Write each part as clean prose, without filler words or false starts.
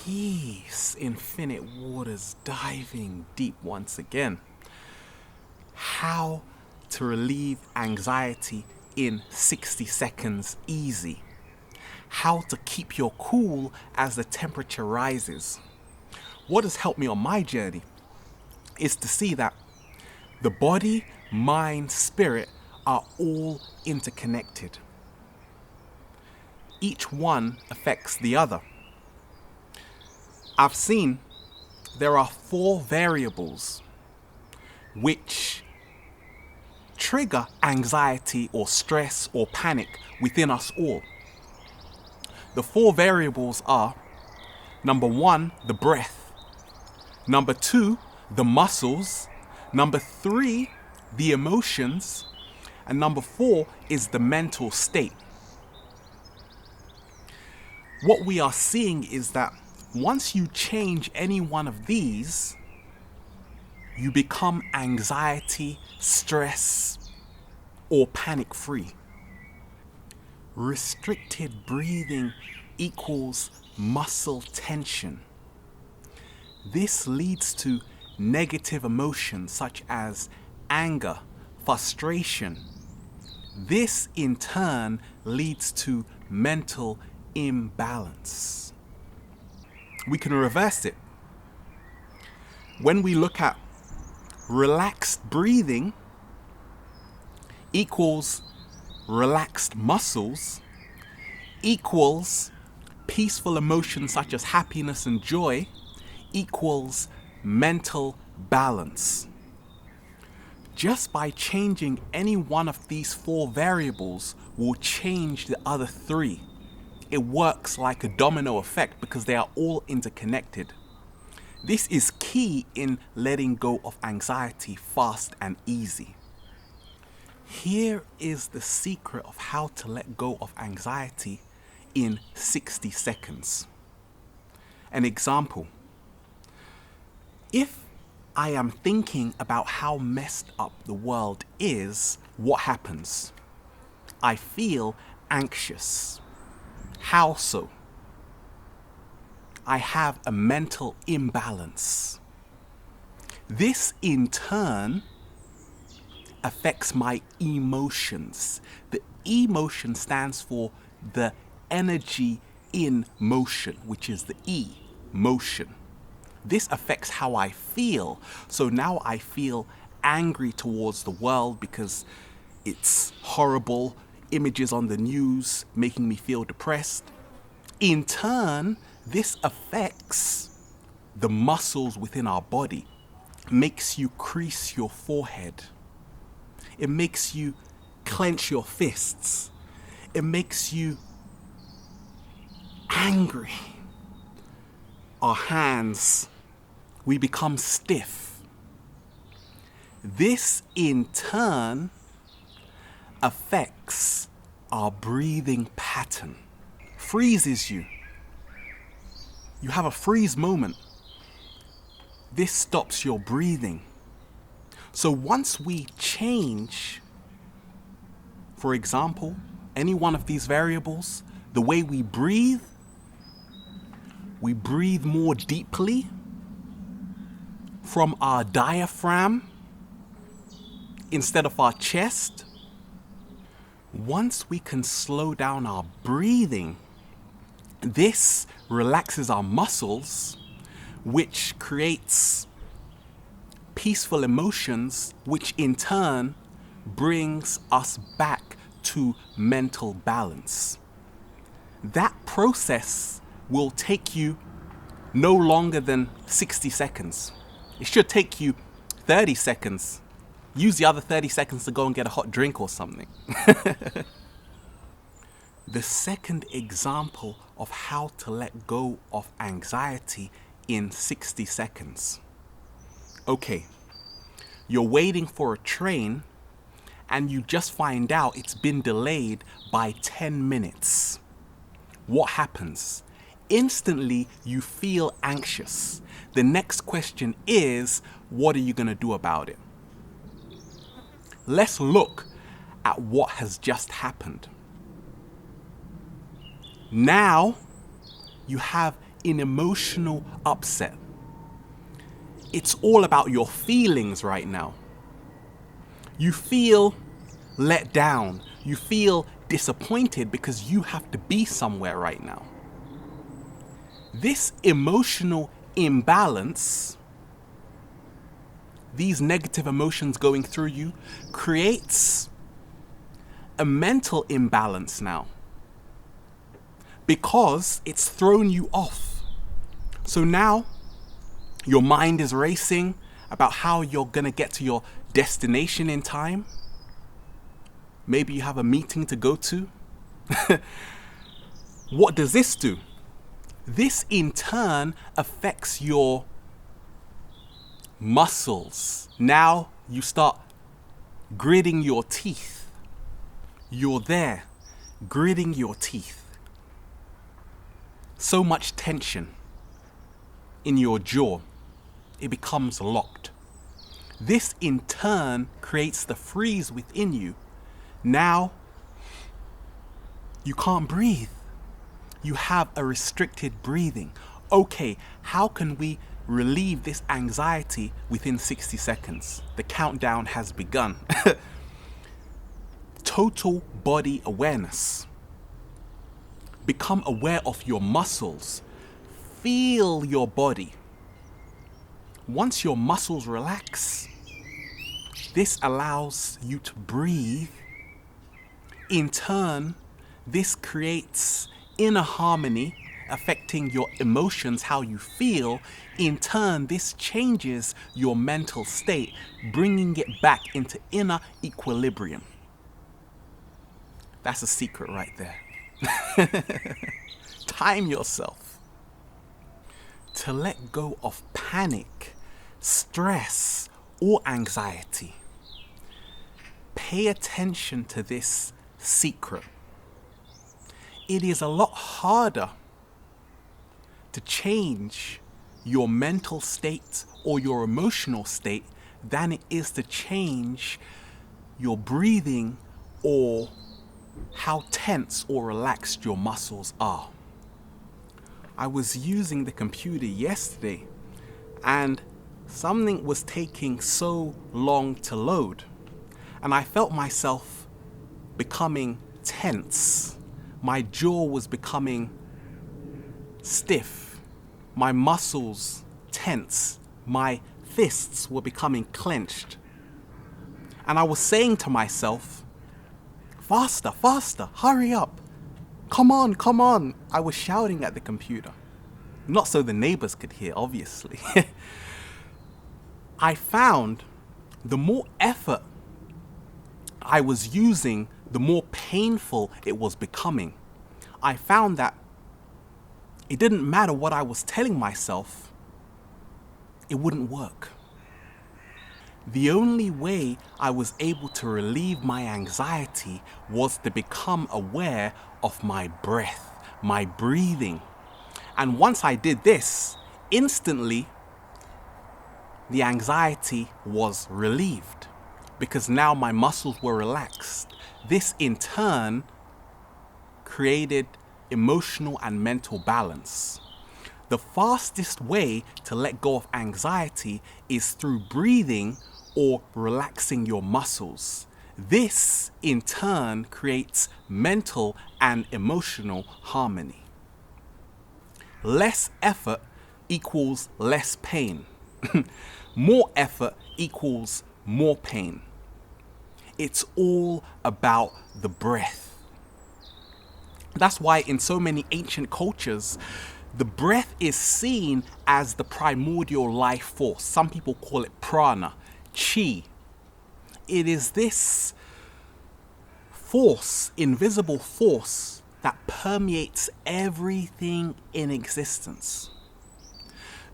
Peace, infinite waters, diving deep once again. How to relieve anxiety in 60 seconds easy. How to keep your cool as the temperature rises. What has helped me on my journey is to see that the body, mind, spirit are all interconnected. Each one affects the other. I've seen there are 4 variables which trigger anxiety or stress or panic within us all. The 4 variables are: number 1, the breath; number 2, the muscles; number 3, the emotions; and number 4 is the mental state. What we are seeing is that once you change any one of these, you become anxiety, stress, or panic free. Restricted breathing equals muscle tension. This leads to negative emotions such as anger, frustration. This in turn leads to mental imbalance. We can reverse it. When we look at relaxed breathing equals relaxed muscles equals peaceful emotions such as happiness and joy equals mental balance. Just by changing any one of these 4 variables will change the other 3. It works like a domino effect because they are all interconnected. This is key in letting go of anxiety fast and easy. Here is the secret of how to let go of anxiety in 60 seconds. An example: if I am thinking about how messed up the world is, what happens? I feel anxious. How so? I have a mental imbalance. This in turn affects my emotions. The emotion stands for the energy in motion, which is the E, motion. This affects how I feel. So now I feel angry towards the world because it's horrible images on the news making me feel depressed. In turn, this affects the muscles within our body. It makes you crease your forehead. It makes you clench your fists. It makes you angry. Our hands, we become stiff. This in turn affects our breathing pattern, freezes you. You have a freeze moment. This stops your breathing. So once we change, for example, any one of these variables, the way we breathe more deeply from our diaphragm instead of our chest. Once we can slow down our breathing, this relaxes our muscles, which creates peaceful emotions, which in turn brings us back to mental balance. That process will take you no longer than 60 seconds. It should take you 30 seconds. Use the other 30 seconds to go and get a hot drink or something. The second example of how to let go of anxiety in 60 seconds. Okay, you're waiting for a train and you just find out it's been delayed by 10 minutes. What happens? Instantly, you feel anxious. The next question is, what are you going to do about it? Let's look at what has just happened. Now, you have in emotional upset. It's all about your feelings right now. You feel let down. You feel disappointed because you have to be somewhere right now. This emotional imbalance, these negative emotions going through you, creates a mental imbalance now because it's thrown you off. So now your mind is racing about how you're going to get to your destination in time. Maybe you have a meeting to go to. What does this do? This in turn affects your muscles. Now you start gritting your teeth. You're there, gritting your teeth. So much tension in your jaw, it becomes locked. This in turn creates the freeze within you. Now you can't breathe. You have a restricted breathing. Okay, how can we relieve this anxiety within 60 seconds? The countdown has begun. Total body awareness. Become aware of your muscles. Feel your body. Once your muscles relax, this allows you to breathe. In turn, this creates inner harmony, affecting your emotions, how you feel. In turn, this changes your mental state, bringing it back into inner equilibrium. That's a secret right there. Time yourself to let go of panic, stress, or anxiety. Pay attention to this secret. It is a lot harder to change your mental state or your emotional state than it is to change your breathing or how tense or relaxed your muscles are. I was using the computer yesterday and something was taking so long to load, and I felt myself becoming tense. My jaw was becoming stiff, my muscles tense, my fists were becoming clenched. And I was saying to myself, faster, faster, hurry up, come on, come on. I was shouting at the computer, not so the neighbors could hear, obviously. I found the more effort I was using, the more painful it was becoming. I found that it didn't matter what I was telling myself, it wouldn't work. The only way I was able to relieve my anxiety was to become aware of my breath, my breathing. And once I did this, instantly, the anxiety was relieved because now my muscles were relaxed. This in turn created emotional and mental balance. The fastest way to let go of anxiety is through breathing or relaxing your muscles. This in turn creates mental and emotional harmony. Less effort equals less pain. More effort equals more pain. It's all about the breath. That's why in so many ancient cultures, the breath is seen as the primordial life force. Some people call it prana, chi. It is this force, invisible force, that permeates everything in existence.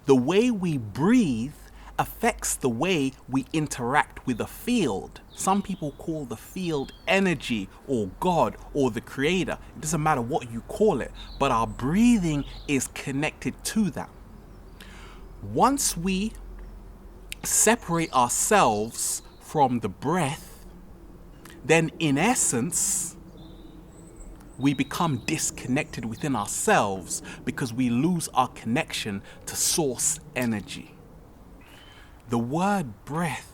The way we breathe affects the way we interact with the field. Some people call the field energy or God or the creator. It doesn't matter what you call it, but our breathing is connected to that. Once we separate ourselves from the breath, then in essence, we become disconnected within ourselves because we lose our connection to source energy. The word breath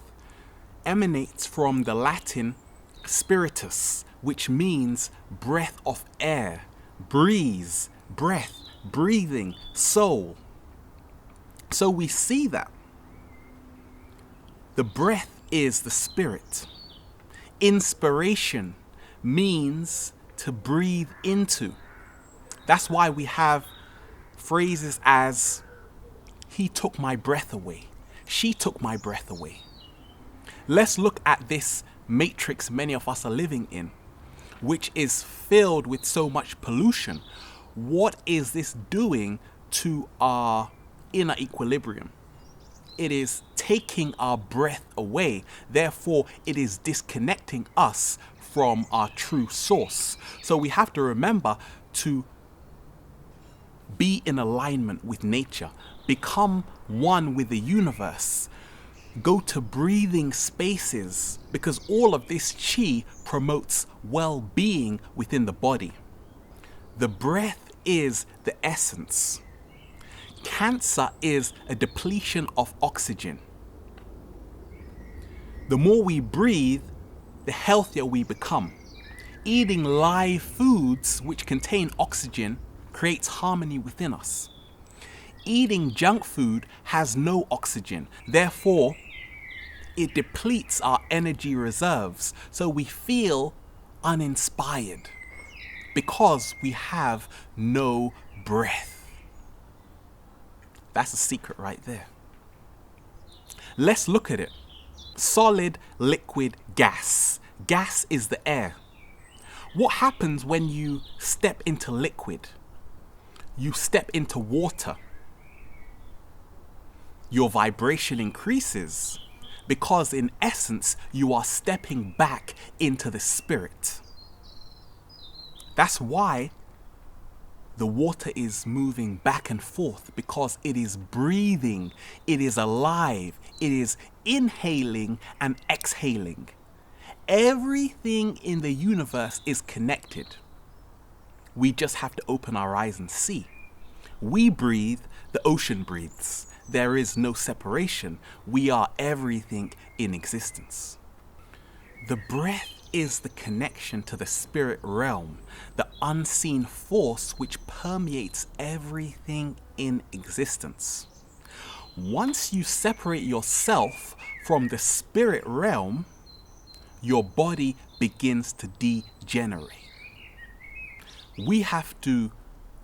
emanates from the Latin spiritus, which means breath of air, breeze, breath, breathing, soul. So we see that the breath is the spirit. Inspiration means to breathe into. That's why we have phrases as, he took my breath away, she took my breath away. Let's look at this matrix many of us are living in, which is filled with so much pollution. What is this doing to our inner equilibrium? It is taking our breath away. Therefore, it is disconnecting us from our true source. So we have to remember to be in alignment with nature, become one with the universe, go to breathing spaces, because all of this chi promotes well-being within the body. The breath is the essence. Cancer is a depletion of oxygen. The more we breathe, the healthier we become. Eating live foods which contain oxygen creates harmony within us. Eating junk food has no oxygen, therefore it depletes our energy reserves, so we feel uninspired because we have no breath. That's a secret right there. Let's look at it. Solid, liquid, gas. Gas is the air. What happens when you step into liquid? You step into water. Your vibration increases because in essence you are stepping back into the spirit. That's why the water is moving back and forth, because it is breathing, it is alive, it is inhaling and exhaling. Everything in the universe is connected. We just have to open our eyes and see. We breathe, the ocean breathes. There is no separation. We are everything in existence. The breath is the connection to the spirit realm, the unseen force which permeates everything in existence. Once you separate yourself from the spirit realm, your body begins to degenerate. We have to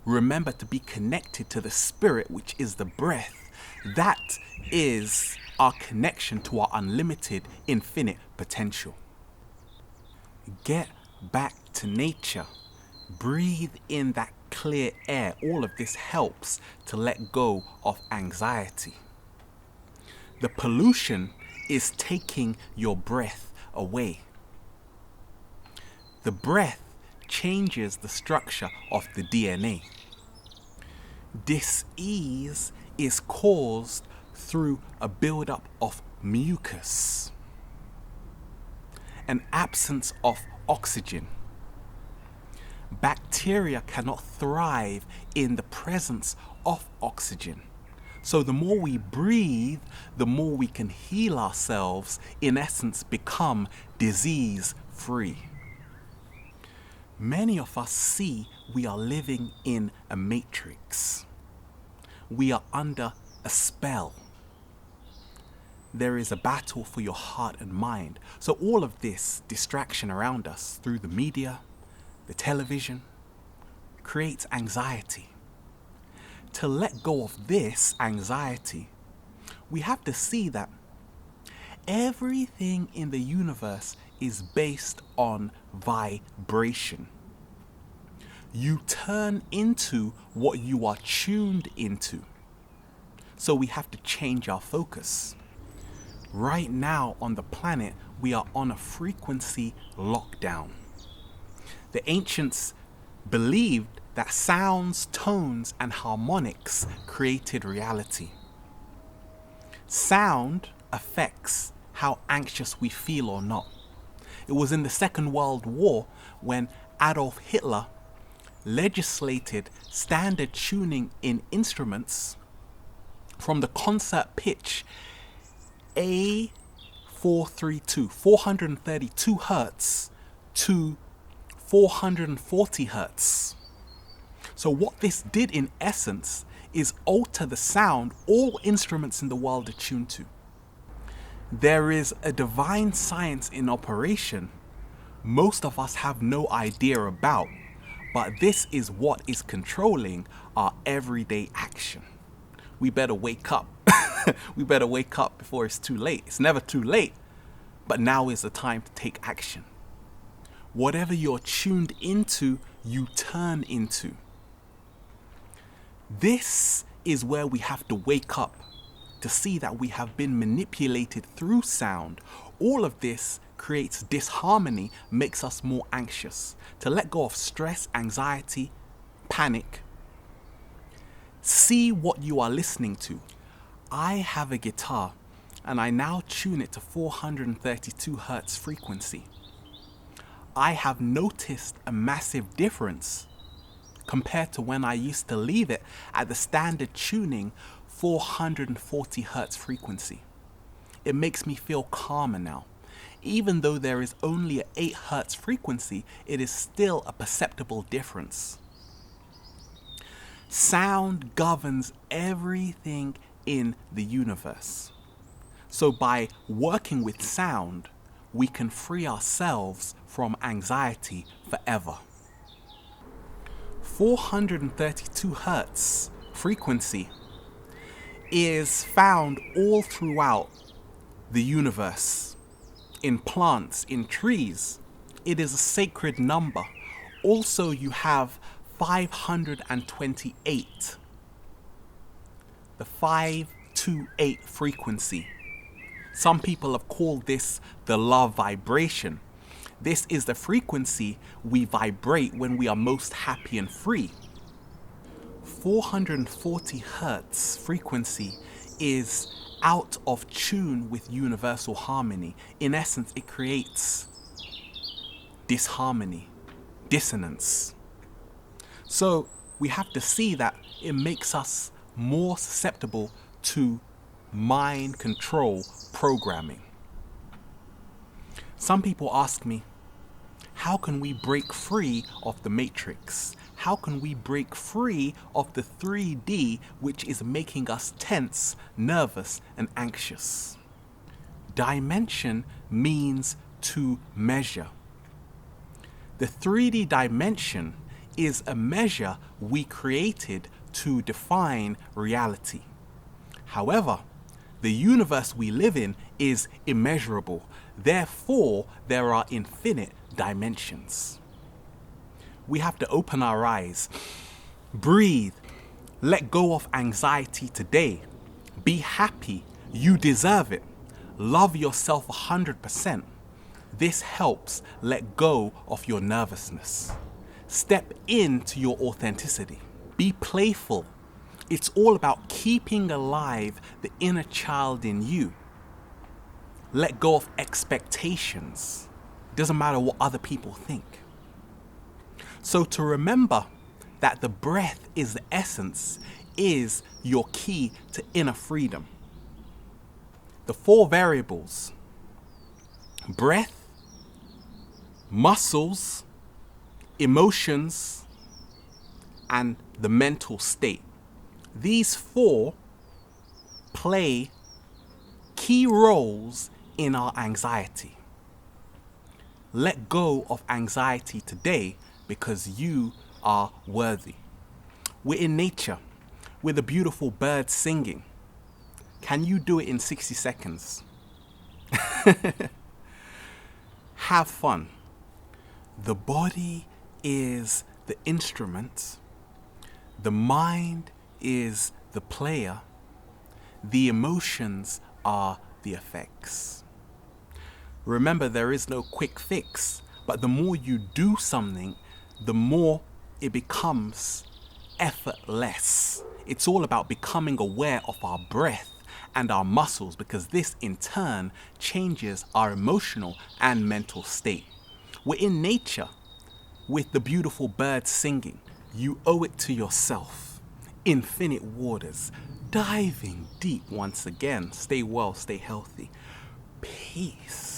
remember to be connected to the spirit, which is the breath. That is our connection to our unlimited, infinite potential. Get back to nature. Breathe in that clear air. All of this helps to let go of anxiety. The pollution is taking your breath away. The breath changes the structure of the DNA. Dis-ease is caused through a buildup of mucus, an absence of oxygen. Bacteria cannot thrive in the presence of oxygen. So the more we breathe, the more we can heal ourselves, in essence become disease-free. Many of us see we are living in a matrix. We are under a spell. There is a battle for your heart and mind. So all of this distraction around us through the media, the television, creates anxiety. To let go of this anxiety, we have to see that everything in the universe is based on vibration. You turn into what you are tuned into. So we have to change our focus. Right now on the planet, we are on a frequency lockdown. The ancients believed that sounds, tones, and harmonics created reality. Sound affects how anxious we feel or not. It was in the Second World War when Adolf Hitler legislated standard tuning in instruments from the concert pitch A432, 432 hertz to 440 hertz. So what this did in essence is alter the sound all instruments in the world are tuned to. There is a divine science in operation most of us have no idea about, but this is what is controlling our everyday action. We better wake up. We better wake up before it's too late. It's never too late, but now is the time to take action. Whatever you're tuned into, you turn into. This is where we have to wake up to see that we have been manipulated through sound. All of this creates disharmony, makes us more anxious. To let go of stress, anxiety, panic. See what you are listening to. I have a guitar and I now tune it to 432 hertz frequency. I have noticed a massive difference compared to when I used to leave it at the standard tuning 440 hertz frequency. It makes me feel calmer now. Even though there is only an 8 hertz frequency, it is still a perceptible difference. Sound governs everything in the universe. So by working with sound, we can free ourselves from anxiety forever. 432 hertz frequency is found all throughout the universe. In plants, in trees. It is a sacred number. Also, you have 528. The 528 frequency. Some people have called this the love vibration. This is the frequency we vibrate when we are most happy and free. 440 hertz frequency is out of tune with universal harmony. In essence, it creates disharmony, dissonance. So we have to see that it makes us more susceptible to mind control programming. Some people ask me, how can we break free of the matrix? How can we break free of the 3D which is making us tense, nervous, and anxious? Dimension means to measure. The 3D dimension is a measure we created to define reality. However, the universe we live in is immeasurable. Therefore, there are infinite dimensions. We have to open our eyes, breathe, let go of anxiety today. Be happy, you deserve it. Love yourself 100%. This helps let go of your nervousness. Step into your authenticity. Be playful. It's all about keeping alive the inner child in you. Let go of expectations. Doesn't matter what other people think. So to remember that the breath is the essence is your key to inner freedom. The 4 variables: breath, muscles, emotions, and the mental state. These 4 play key roles in our anxiety. Let go of anxiety today because you are worthy. We're in nature with a beautiful bird singing. Can you do it in 60 seconds? Have fun. The body is the instrument. The mind is the player. The emotions are the effects. Remember, there is no quick fix, but the more you do something, the more it becomes effortless. It's all about becoming aware of our breath and our muscles, because this in turn changes our emotional and mental state. We're in nature with the beautiful birds singing. You owe it to yourself. Infinite waters, diving deep once again. Stay well, stay healthy. Peace.